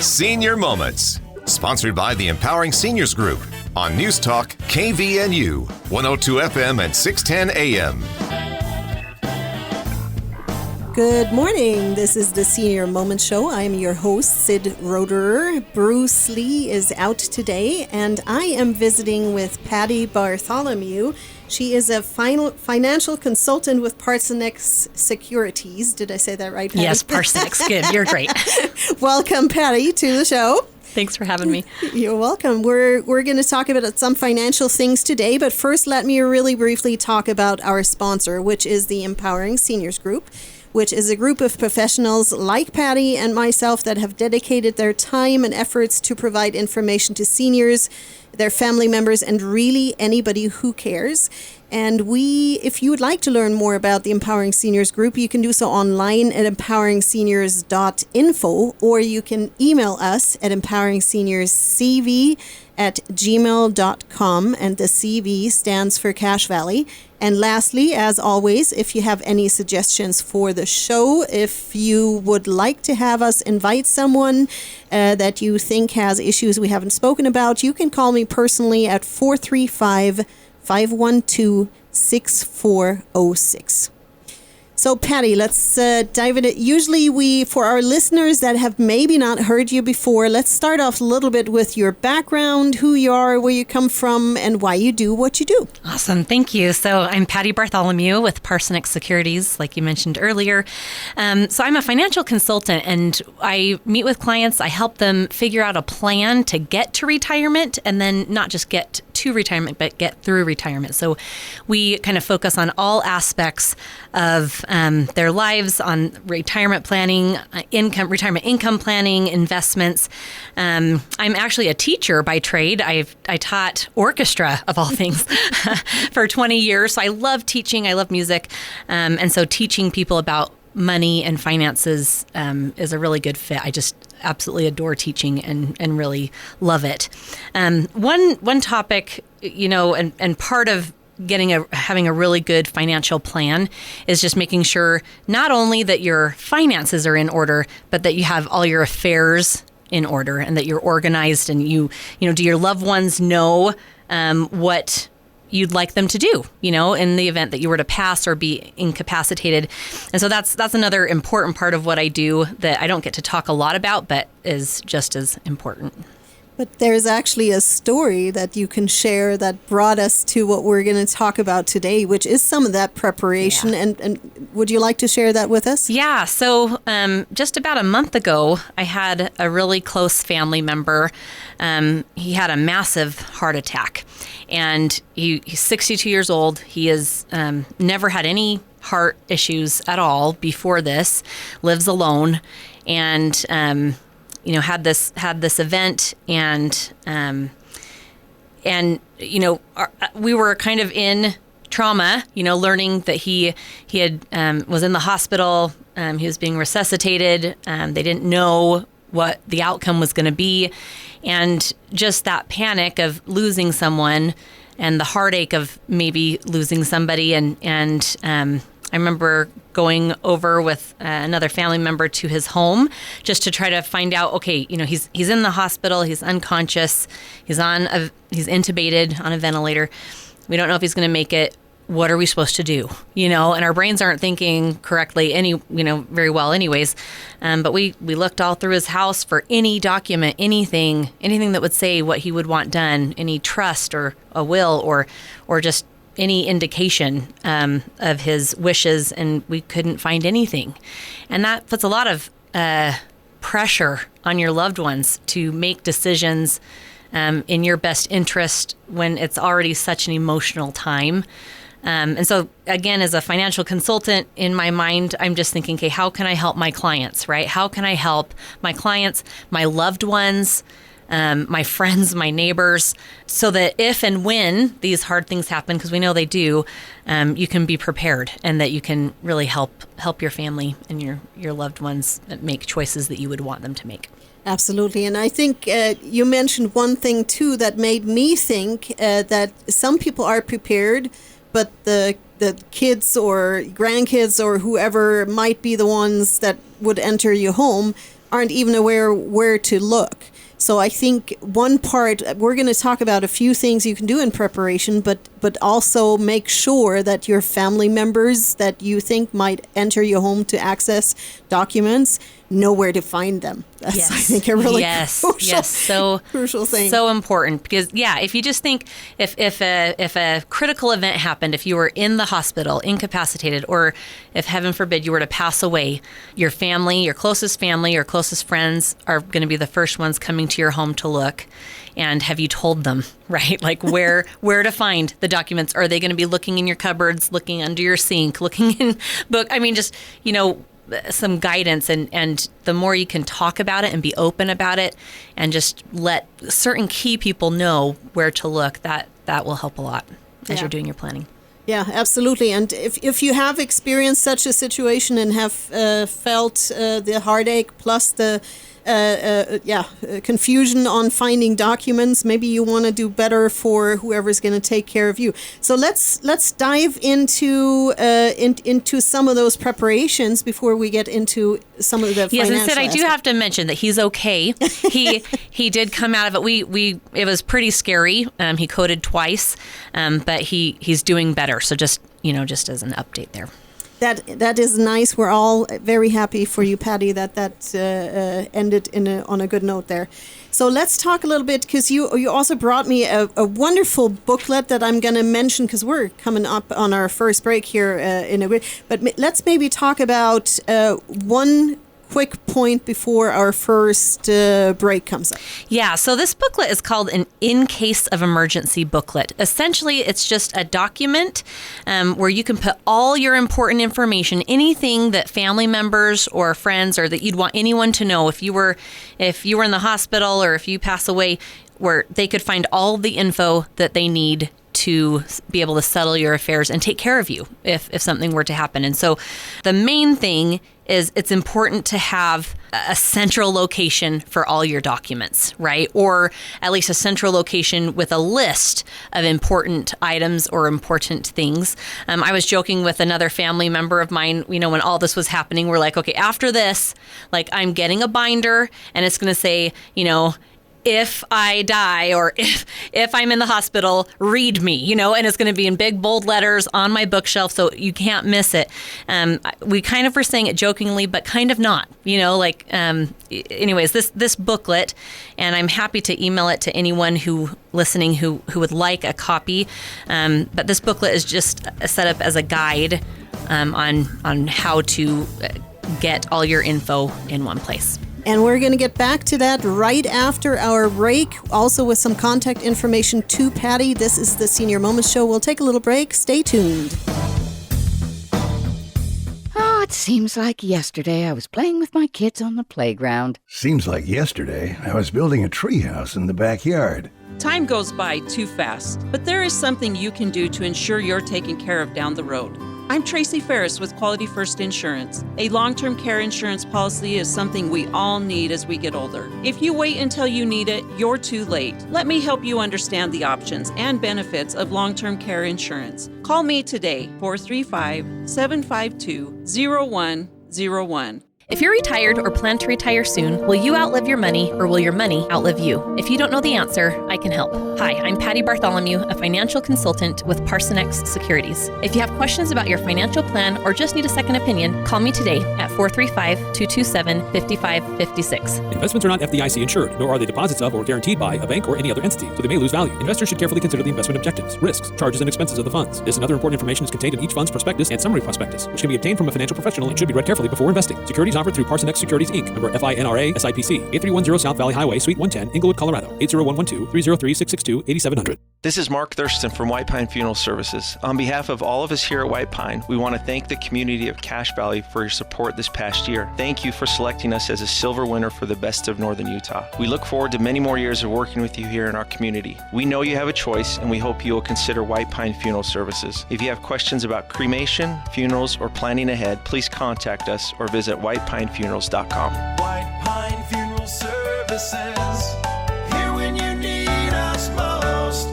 Senior Moments, sponsored by the Empowering Seniors Group on News Talk KVNU, 102 FM and 610 AM. Good morning. This is the Senior Moment Show. I'm your host, Sid Roderer. Bruce Lee is out today, and I am visiting with Patty Bartholomew. She is a financial consultant with Parsonex Securities. Did I say that right, Patty? Yes, Parsonex. Good. You're great. Welcome, Patty, to the show. Thanks for having me. You're welcome. We're going to talk about some financial things today, but first let me really briefly talk about our sponsor, which is the Empowering Seniors Group, which is a group of professionals like Patty and myself that have dedicated their time and efforts to provide information to seniors, their family members, and really anybody who cares. And if you would like to learn more about the Empowering Seniors Group, you can do so online at empoweringseniors.info, or you can email us at empoweringseniorscv@gmail.com, and the CV stands for Cache Valley. And lastly, as always, if you have any suggestions for the show, if you would like to have us invite someone that you think has issues we haven't spoken about, you can call me personally at 435-512-6406. So, Patty, let's dive in. Usually for our listeners that have maybe not heard you before, let's start off a little bit with your background, who you are, where you come from, and why you do what you do. Awesome. Thank you. So I'm Patty Bartholomew with Parsonex Securities, like you mentioned earlier. So I'm a financial consultant, and I meet with clients. I help them figure out a plan to get to retirement, and then not just get to retirement, but get through retirement. So we kind of focus on all aspects of their lives, on retirement planning, retirement income planning, investments. I'm actually a teacher by trade. I taught orchestra, of all things, for 20 years. So I love teaching. I love music. And so teaching people about money and finances is a really good fit. I just absolutely adore teaching and really love it. One topic, and part of having a really good financial plan is just making sure not only that your finances are in order, but that you have all your affairs in order and that you're organized, and do your loved ones know what you'd like them to do, in the event that you were to pass or be incapacitated. And so that's another important part of what I do that I don't get to talk a lot about, but is just as important. But there's actually a story that you can share that brought us to what we're going to talk about today, which is some of that preparation. Yeah. And would you like to share that with us? Yeah. So just about a month ago, I had a really close family member. He had a massive heart attack, and he's 62 years old. He has never had any heart issues at all before this, lives alone, and had this event, and we were kind of in trauma, learning that he had was in the hospital. He was being resuscitated. They didn't know what the outcome was going to be, and just that panic of losing someone, and the heartache of maybe losing somebody, and I remember going over with another family member to his home just to try to find out, okay, he's in the hospital, he's unconscious, he's intubated on a ventilator. We don't know if he's going to make it. What are we supposed to do? And our brains aren't thinking correctly very well anyways. But we looked all through his house for any document, anything that would say what he would want done, any trust or a will or just any indication of his wishes, and we couldn't find anything. And that puts a lot of pressure on your loved ones to make decisions in your best interest when it's already such an emotional time. And so, again, as a financial consultant, in my mind, I'm just thinking, okay, how can I help my clients, right? How can I help my clients, my loved ones, my friends, my neighbors, so that if and when these hard things happen, because we know they do, you can be prepared, and that you can really help your family and your loved ones make choices that you would want them to make. Absolutely. And I think you mentioned one thing, too, that made me think that some people are prepared, but the kids or grandkids or whoever might be the ones that would enter your home aren't even aware where to look. So I think one part, we're going to talk about a few things you can do in preparation, but also make sure that your family members that you think might enter your home to access documents know where to find them. That's, I think, a really crucial thing. So important, because if you just think if a critical event happened, if you were in the hospital, incapacitated, or if heaven forbid you were to pass away, your family, your closest friends are going to be the first ones coming to your home to look. And have you told them, right? Like where to find the documents? Are they going to be looking in your cupboards, looking under your sink, looking in book? I mean, just, some guidance, and the more you can talk about it and be open about it and just let certain key people know where to look, that will help a lot as you're doing your planning. Yeah, absolutely. And if you have experienced such a situation and have felt the heartache plus the confusion on finding documents, maybe you want to do better for whoever's going to take care of you. So let's dive into some of those preparations before we get into some of the financial Yes, instead I do aspect. have to mention that he's okay. He did come out of it. It was pretty scary. He coded twice, but he's doing better. So just as an update there. That is nice. We're all very happy for you, Patty, that ended on a good note there. So let's talk a little bit, because you also brought me a wonderful booklet that I'm going to mention, because we're coming up on our first break here in a bit. But let's maybe talk about one quick point before our first break comes up. Yeah, so this booklet is called an In Case of Emergency booklet. Essentially, it's just a document where you can put all your important information, anything that family members or friends or that you'd want anyone to know if you were in the hospital or if you pass away, where they could find all the info that they need to be able to settle your affairs and take care of you if something were to happen. And so the main thing is it's important to have a central location for all your documents, right? Or at least a central location with a list of important items or important things. I was joking with another family member of mine, when all this was happening, we're like, okay, after this, like I'm getting a binder and it's going to say, if I die or if I'm in the hospital, read me, and it's going to be in big bold letters on my bookshelf so you can't miss it. We kind of were saying it jokingly, but kind of not, anyways, this booklet, and I'm happy to email it to anyone who would like a copy. But this booklet is just set up as a guide on how to get all your info in one place. And we're going to get back to that right after our break, also with some contact information to Patty. This is the Senior Moments Show. We'll take a little break. Stay tuned. Oh, it seems like yesterday I was playing with my kids on the playground. Seems like yesterday I was building a treehouse in the backyard. Time goes by too fast, but there is something you can do to ensure you're taken care of down the road. I'm Tracy Ferris with Quality First Insurance. A long-term care insurance policy is something we all need as we get older. If you wait until you need it, you're too late. Let me help you understand the options and benefits of long-term care insurance. Call me today, 435-752-0101. If you're retired or plan to retire soon, will you outlive your money or will your money outlive you? If you don't know the answer, I can help. Hi, I'm Patty Bartholomew, a financial consultant with Parsonex Securities. If you have questions about your financial plan or just need a second opinion, call me today at 435-227-5556. Investments are not FDIC insured, nor are they deposits of or guaranteed by a bank or any other entity, so they may lose value. Investors should carefully consider the investment objectives, risks, charges, and expenses of the funds. This and other important information is contained in each fund's prospectus and summary prospectus, which can be obtained from a financial professional and should be read carefully before investing. Securities offered through Parsonex Securities, Inc., member FINRA, SIPC, 8310 South Valley Highway, Suite 110, Inglewood, Colorado, 80112-303-662-8700. This is Mark Thurston from White Pine Funeral Services. On behalf of all of us here at White Pine, we want to thank the community of Cache Valley for your support this past year. Thank you for selecting us as a silver winner for the Best of Northern Utah. We look forward to many more years of working with you here in our community. We know you have a choice, and we hope you will consider White Pine Funeral Services. If you have questions about cremation, funerals, or planning ahead, please contact us or visit whitepinefunerals.com. White Pine Funeral Services, here when you need us most.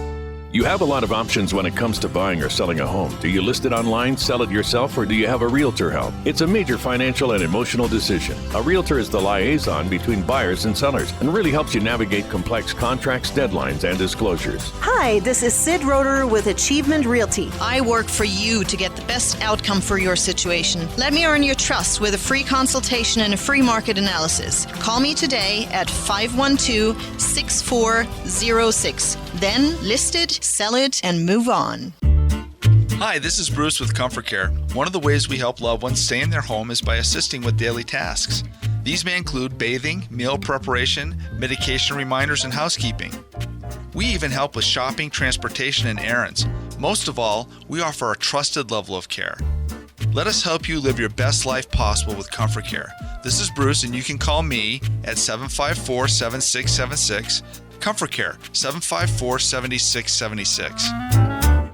You have a lot of options when it comes to buying or selling a home. Do you list it online, sell it yourself, or do you have a realtor help? It's a major financial and emotional decision. A realtor is the liaison between buyers and sellers and really helps you navigate complex contracts, deadlines, and disclosures. Hi, this is Sid Roeder with Achievement Realty. I work for you to get the best outcome for your situation. Let me earn your trust with a free consultation and a free market analysis. Call me today at 512-6406. Then list it, sell it, and move on. Hi, this is Bruce with Comfort Care. One of the ways we help loved ones stay in their home is by assisting with daily tasks. These may include bathing, meal preparation, medication reminders, and housekeeping. We even help with shopping, transportation, and errands. Most of all, we offer a trusted level of care. Let us help you live your best life possible with Comfort Care. This is Bruce, and you can call me at 754-7676. Comfort Care, 754-7676.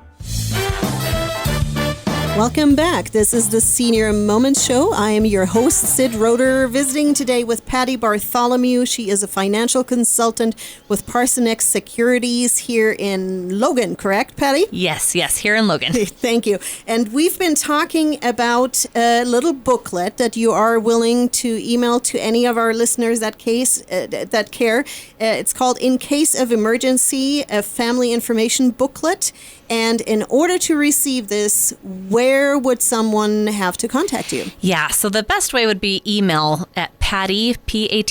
Welcome back. This is the Senior Moments Show. I am your host, Sid Roeder, visiting today with Patty Bartholomew. She is a financial consultant with Parsonex Securities here in Logan, correct, Patty? Yes, here in Logan. Thank you. And we've been talking about a little booklet that you are willing to email to any of our listeners that care. It's called In Case of Emergency, a Family Information Booklet. And in order to receive this, where would someone have to contact you? Yeah, so the best way would be email at Patty, Patty,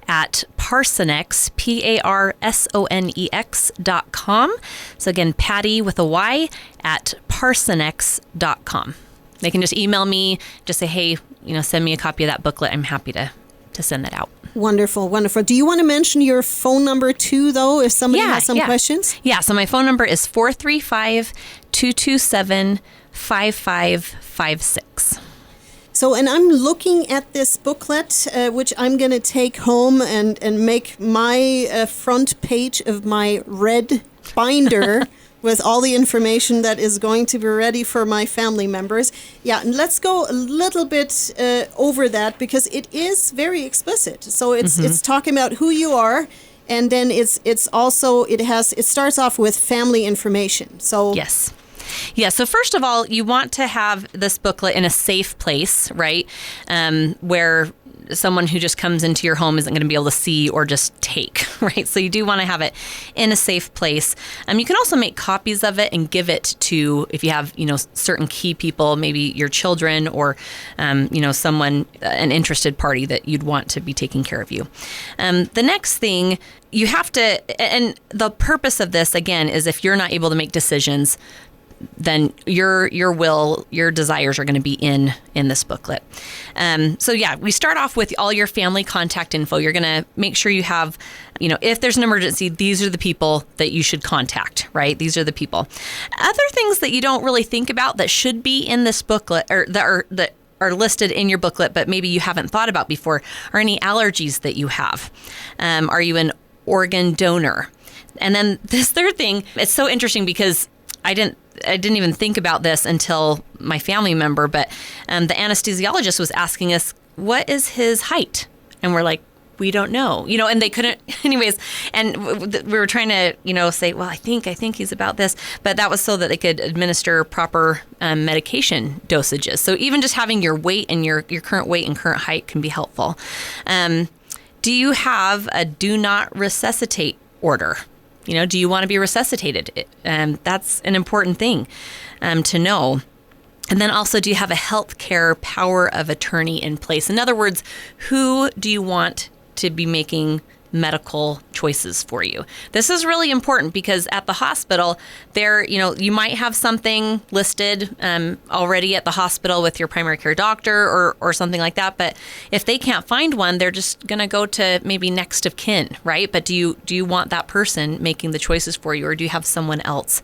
at Parsonex, Parsonex.com. So again, Patty with a Y at Parsonex.com. They can just email me, just say, hey, send me a copy of that booklet. I'm happy to send that out. Wonderful, wonderful. Do you want to mention your phone number too, though, if somebody has some questions? Yeah, so my phone number is 435-227-5556. So, and I'm looking at this booklet, which I'm going to take home and make my front page of my red binder with all the information that is going to be ready for my family members. Yeah, and let's go a little bit over that because it is very explicit. So it's talking about who you are, and then it starts off with family information. So yes. Yeah, so first of all, you want to have this booklet in a safe place, right? Where someone who just comes into your home isn't going to be able to see or just take, right? So you do want to have it in a safe place. You can also make copies of it and give it to, if you have, certain key people, maybe your children or, someone, an interested party that you'd want to be taking care of you. The next thing you have to, and the purpose of this, again, is if you're not able to make decisions, then your desires are going to be in this booklet. So yeah, we start off with all your family contact info. You're going to make sure you have, if there's an emergency, these are the people that you should contact, right? These are the people. Other things that you don't really think about that should be in this booklet or that are listed in your booklet, but maybe you haven't thought about before, are any allergies that you have. Are you an organ donor? And then this third thing, it's so interesting because I didn't even think about this until my family member, but the anesthesiologist was asking us, what is his height? And we're like, we don't know, and they couldn't anyways. And we were trying to, say, well, I think he's about this, but that was so that they could administer proper medication dosages. So even just having your weight and your current weight and current height can be helpful. Do you have a do not resuscitate order? Do you want to be resuscitated? That's an important thing to know. And then also, do you have a healthcare power of attorney in place? In other words, who do you want to be making medical choices for you? This is really important because at the hospital, you might have something listed already at the hospital with your primary care doctor or something like that. But if they can't find one, they're just going to go to maybe next of kin, right? But do you want that person making the choices for you, or do you have someone else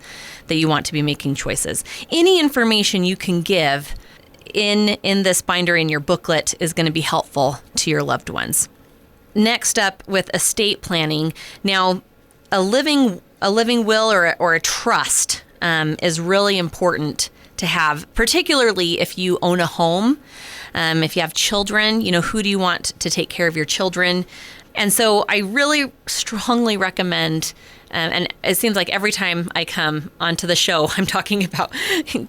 that you want to be making choices? Any information you can give in this binder in your booklet is going to be helpful to your loved ones. Next up, with estate planning. Now, a living will or a trust is really important to have, particularly if you own a home. If you have children, who do you want to take care of your children? And so I really strongly recommend, and it seems like every time I come onto the show, I'm talking about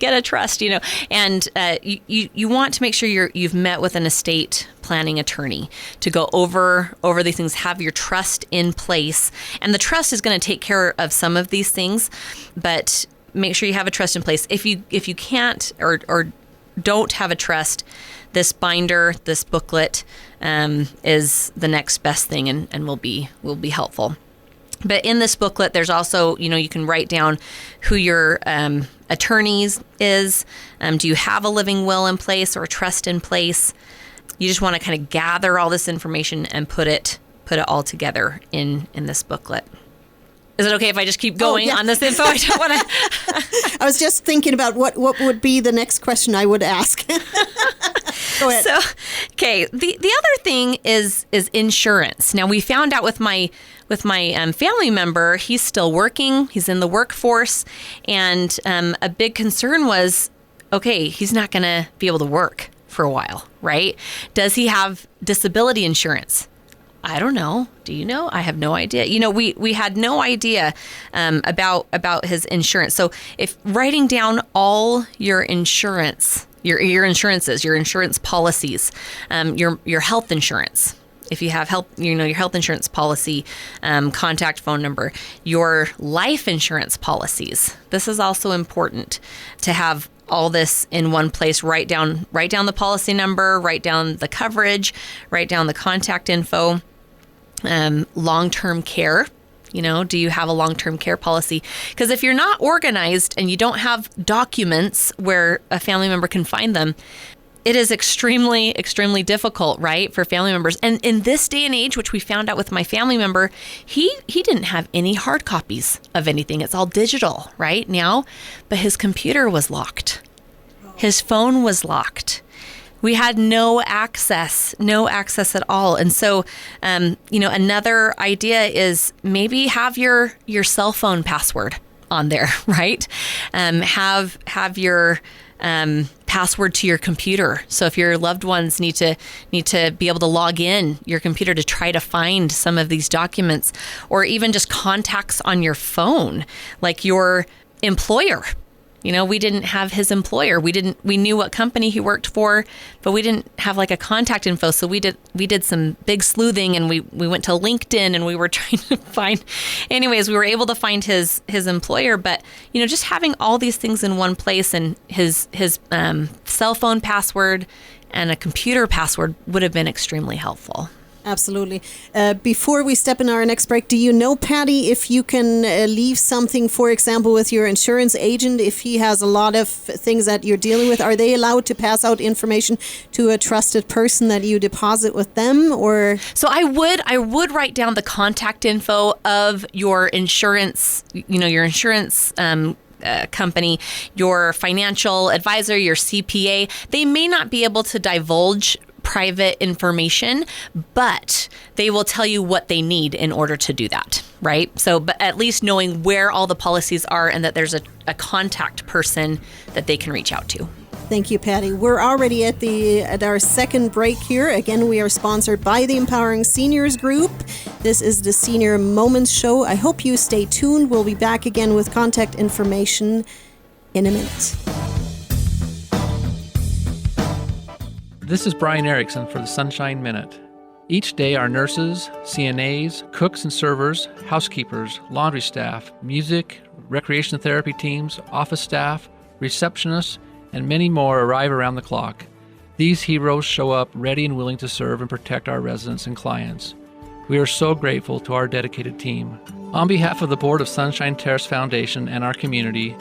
get a trust, and you want to make sure you've met with an estate planning attorney to go over these things, have your trust in place. And the trust is going to take care of some of these things, but make sure you have a trust in place. If you can't or don't have a trust, this binder, this booklet is the next best thing and will be helpful. But in this booklet, there's also, you can write down who your attorneys is. Do you have a living will in place or a trust in place? You just want to kind of gather all this information and put it all together in this booklet. Is it okay if I just keep going on this info? I don't want to. I was just thinking about what would be the next question I would ask. Go ahead. So, okay. The other thing is insurance. Now, we found out with my family member, he's still working. He's in the workforce, and a big concern was, okay, he's not going to be able to work for a while, right? Does he have disability insurance? I don't know. Do you know? I have no idea. We had no idea about his insurance. So if writing down all your insurance, your insurances, your insurance policies, your health insurance, if you have health, your health insurance policy, contact phone number, your life insurance policies. This is also important to have all this in one place. Write down the policy number, write down the coverage, write down the contact info. Long-term care, do you have a long-term care policy? Because if you're not organized and you don't have documents where a family member can find them, it is extremely, extremely difficult, right, for family members. And in this day and age, which we found out with my family member, he didn't have any hard copies of anything. It's all digital right now, but his computer was locked. His phone was locked. We had no access at all. And so, another idea is maybe have your cell phone password on there, right? Have your password to your computer. So if your loved ones need to be able to log in your computer to try to find some of these documents, or even just contacts on your phone, like your employer. We didn't have his employer. We knew what company he worked for, but we didn't have like a contact info. So we did some big sleuthing, and we went to LinkedIn, and we were trying to find, anyways, we were able to find his employer. But, just having all these things in one place, and his cell phone password and a computer password would have been extremely helpful. Absolutely. Before we step in our next break, do you know, Patty, if you can leave something, for example, with your insurance agent, if he has a lot of things that you're dealing with, are they allowed to pass out information to a trusted person that you deposit with them? Or so I would write down the contact info of your insurance, your insurance company, your financial advisor, your CPA. They may not be able to divulge private information, but they will tell you what they need in order to do that, right? So, but at least knowing where all the policies are and that there's a contact person that they can reach out to. Thank you, Patty. We're already at our second break here. Again, we are sponsored by the Empowering Seniors Group. This is the Senior Moments Show. I hope you stay tuned. We'll be back again with contact information in a minute. This is Brian Erickson for the Sunshine Minute. Each day, our nurses, CNAs, cooks and servers, housekeepers, laundry staff, music, recreation therapy teams, office staff, receptionists, and many more arrive around the clock. These heroes show up ready and willing to serve and protect our residents and clients. We are so grateful to our dedicated team. On behalf of the Board of Sunshine Terrace Foundation and our community,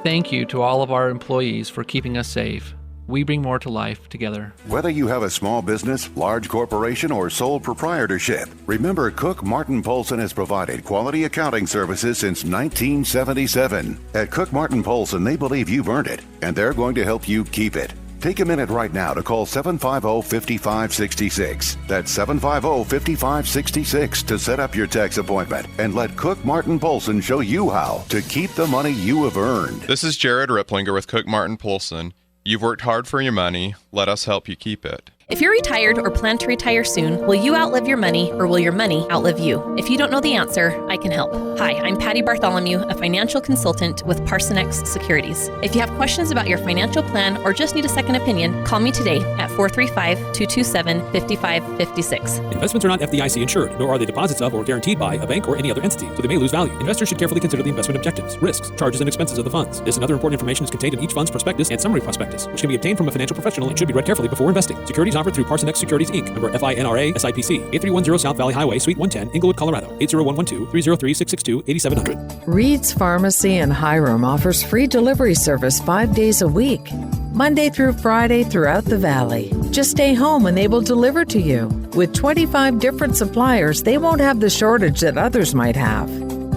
thank you to all of our employees for keeping us safe. We bring more to life together. Whether you have a small business, large corporation, or sole proprietorship, remember Cook Martin Polson has provided quality accounting services since 1977. At Cook Martin Polson, they believe you've earned it, and they're going to help you keep it. Take a minute right now to call 750-5566. That's 750-5566 to set up your tax appointment and let Cook Martin Polson show you how to keep the money you have earned. This is Jared Ripplinger with Cook Martin Polson. You've worked hard for your money. Let us help you keep it. If you're retired or plan to retire soon, will you outlive your money or will your money outlive you? If you don't know the answer, I can help. Hi, I'm Patty Bartholomew, a financial consultant with Parsonex Securities. If you have questions about your financial plan or just need a second opinion, call me today at 435-227-5556. Investments are not FDIC insured, nor are they deposits of or guaranteed by a bank or any other entity, so they may lose value. Investors should carefully consider the investment objectives, risks, charges, and expenses of the funds. This and other important information is contained in each fund's prospectus and summary prospectus, which can be obtained from a financial professional and should be read carefully before investing. Securities offered through Parsonex Securities, Inc., member FINRA, SIPC, 8310 South Valley Highway, Suite 110, Inglewood, Colorado, 80112-303-662-8700. Reed's Pharmacy in Hiram offers free delivery service 5 days a week, Monday through Friday throughout the valley. Just stay home and they will deliver to you. With 25 different suppliers, they won't have the shortage that others might have.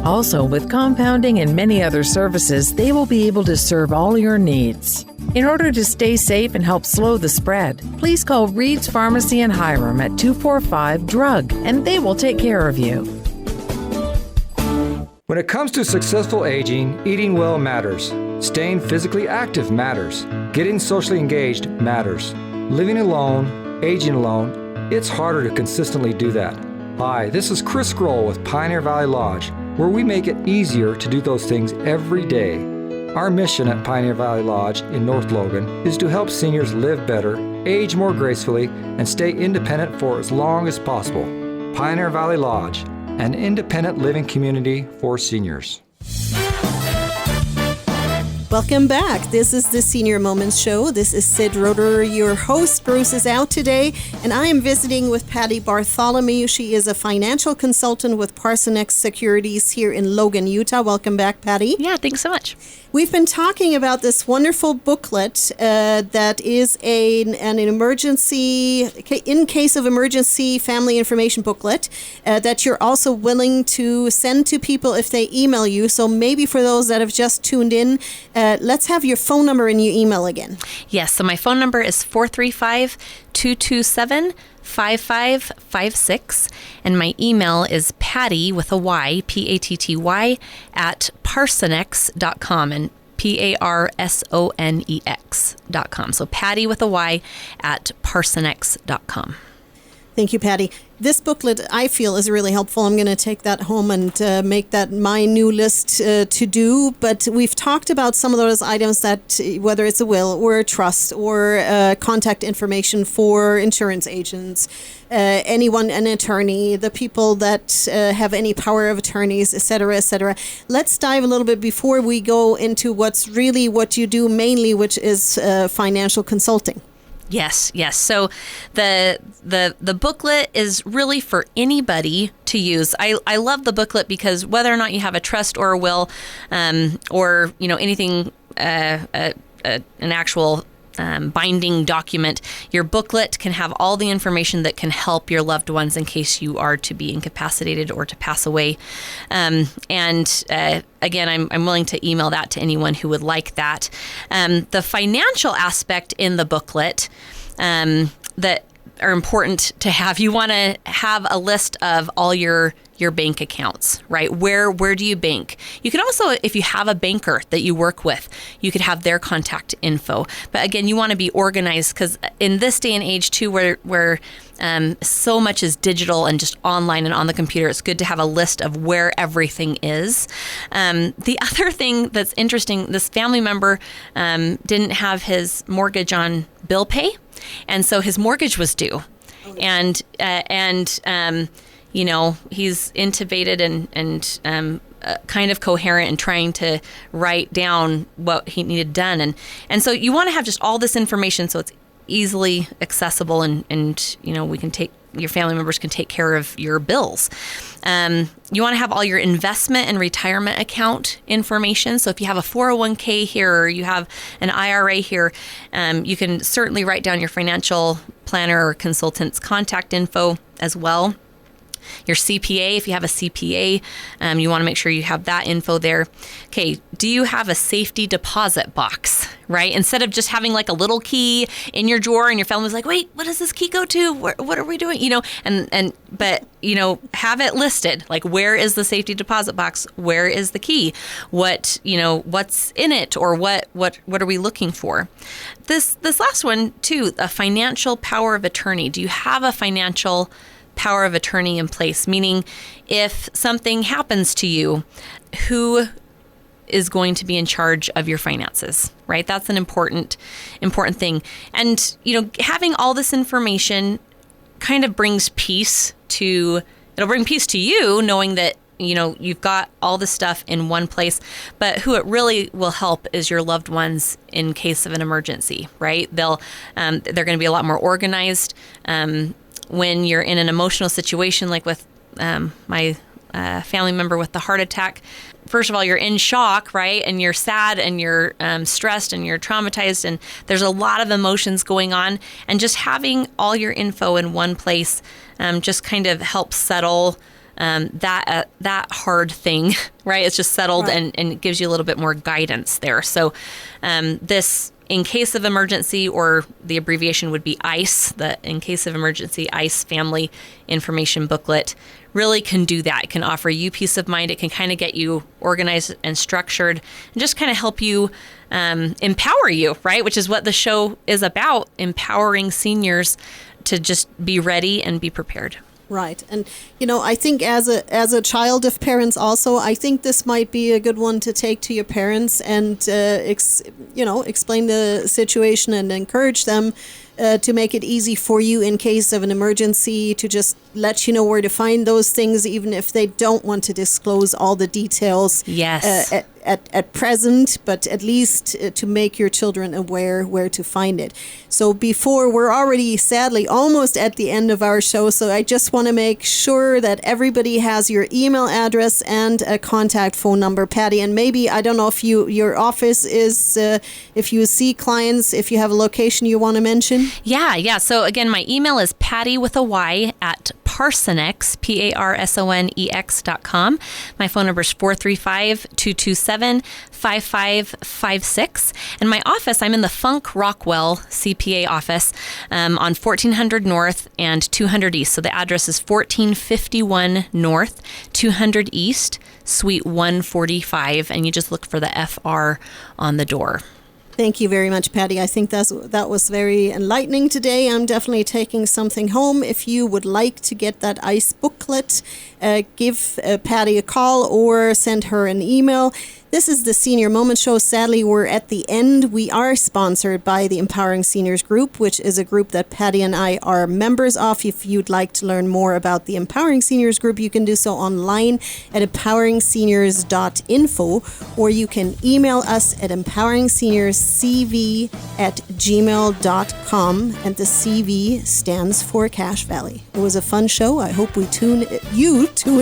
Also, with compounding and many other services, they will be able to serve all your needs. In order to stay safe and help slow the spread, please call Reed's Pharmacy in Hiram at 245-DRUG, and they will take care of you. When it comes to successful aging, eating well matters. Staying physically active matters. Getting socially engaged matters. Living alone, aging alone, it's harder to consistently do that. Hi, this is Chris Grohl with Pioneer Valley Lodge, where we make it easier to do those things every day. Our mission at Pioneer Valley Lodge in North Logan is to help seniors live better, age more gracefully, and stay independent for as long as possible. Pioneer Valley Lodge, an independent living community for seniors. Welcome back. This is the Senior Moments Show. This is Sid Roeder, your host. Bruce is out today, and I am visiting with Patty Bartholomew. She is a financial consultant with Parsonex Securities here in Logan, Utah. Welcome back, Patty. Yeah, thanks so much. We've been talking about this wonderful booklet that is an emergency, in case of emergency, family information booklet that you're also willing to send to people if they email you. So maybe for those that have just tuned in, let's have your phone number and your email again. Yes, so my phone number is 435-227-5556, and my email is Patty with a Y, Patty, at parsonex.com, and parsonex.com. So Patty with a Y at parsonex.com. Thank you, Patty. This booklet, I feel, is really helpful. I'm going to take that home and make that my new list to do. But we've talked about some of those items that, whether it's a will or a trust or contact information for insurance agents, anyone, an attorney, the people that have any power of attorneys, et cetera, et cetera. Let's dive a little bit before we go into what's really what you do mainly, which is financial consulting. Yes. So the booklet is really for anybody to use. I love the booklet because whether or not you have a trust or a will, or anything, an actual binding document, your booklet can have all the information that can help your loved ones in case you are to be incapacitated or to pass away. Again, I'm willing to email that to anyone who would like that. The financial aspect in the booklet that are important to have, you want to have a list of all your bank accounts, right? Where do you bank? You could also, if you have a banker that you work with, you could have their contact info. But again, you want to be organized because in this day and age too, where so much is digital and just online and on the computer, it's good to have a list of where everything is. The other thing that's interesting, this family member didn't have his mortgage on bill pay, and so his mortgage was due, and he's intubated and kind of coherent and trying to write down what he needed done. And so you want to have just all this information so it's easily accessible and we can your family members can take care of your bills. You want to have all your investment and retirement account information. So if you have a 401k here or you have an IRA here, you can certainly write down your financial planner or consultant's contact info as well. your CPA, if you have a CPA, you want to make sure you have that info there. Okay, do you have a safety deposit box, right? Instead of just having like a little key in your drawer and your family's like, wait, what does this key go to? What are we doing? But have it listed. Like, where is the safety deposit box? Where is the key? What's in it, or what are we looking for? This last one too, a financial power of attorney. Do you have a financial power of attorney in place? Meaning, if something happens to you, who is going to be in charge of your finances, right? That's an important thing. And, having all this information kind of brings peace it'll bring peace to you, knowing that, you've got all the stuff in one place. But who it really will help is your loved ones in case of an emergency, right? They're going to be a lot more organized. When you're in an emotional situation, like with my family member with the heart attack, first of all, you're in shock, right? And you're sad and you're stressed and you're traumatized, and there's a lot of emotions going on. And just having all your info in one place just kind of helps settle that hard thing, right? It's just settled, right. and it gives you a little bit more guidance there. So this, in case of emergency, or the abbreviation would be ICE, the in case of emergency ICE family information booklet, really can do that. It can offer you peace of mind. It can kind of get you organized and structured, and just kind of help you empower you, right? Which is what the show is about, empowering seniors to just be ready and be prepared. Right. And, I think as a child of parents also, I think this might be a good one to take to your parents and, explain the situation and encourage them to make it easy for you in case of an emergency, to just let you know where to find those things, even if they don't want to disclose all the details. Yes. At present, but at least to make your children aware where to find it. So we're already sadly almost at the end of our show, so I just want to make sure that everybody has your email address and a contact phone number, Patty. And maybe, I don't know if your office is, if you see clients, if you have a location you want to mention. Yeah. So again, my email is Patty with a Y at Parsonex, PARSONEX.com. My phone number is 435-227-5556. And my office, I'm in the Funk Rockwell CPA office on 1400 North and 200 East. So the address is 1451 North, 200 East, Suite 145. And you just look for the FR on the door. Thank you very much, Patty. I think that was very enlightening today. I'm definitely taking something home. If you would like to get that ICE booklet, give Patty a call or send her an email. This is the Senior Moment Show. Sadly, we're at the end. We are sponsored by the Empowering Seniors Group, which is a group that Patty and I are members of. If you'd like to learn more about the Empowering Seniors Group, you can do so online at empoweringseniors.info, or you can email us at empoweringseniorscv@gmail.com, and the CV stands for Cache Valley. It was a fun show. I hope you tune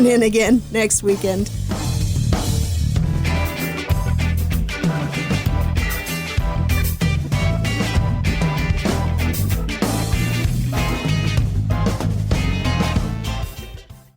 in again next weekend.